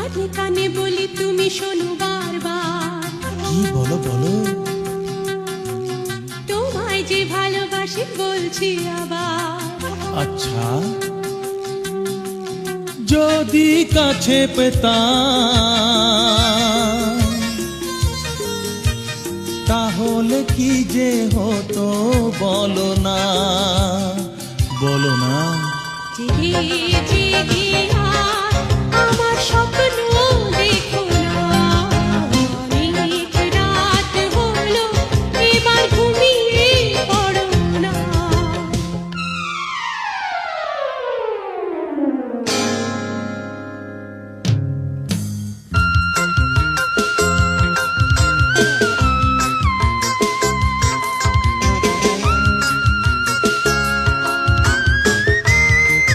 কানে কানে বলি তুমি শোনো বারবার। কি বলো বলো, তোমায় যে ভালোবাসি বলছি আবার। আচ্ছা যদি কাছে পেতাম তাহলে কি যে হতো বলো না, বলো না। যে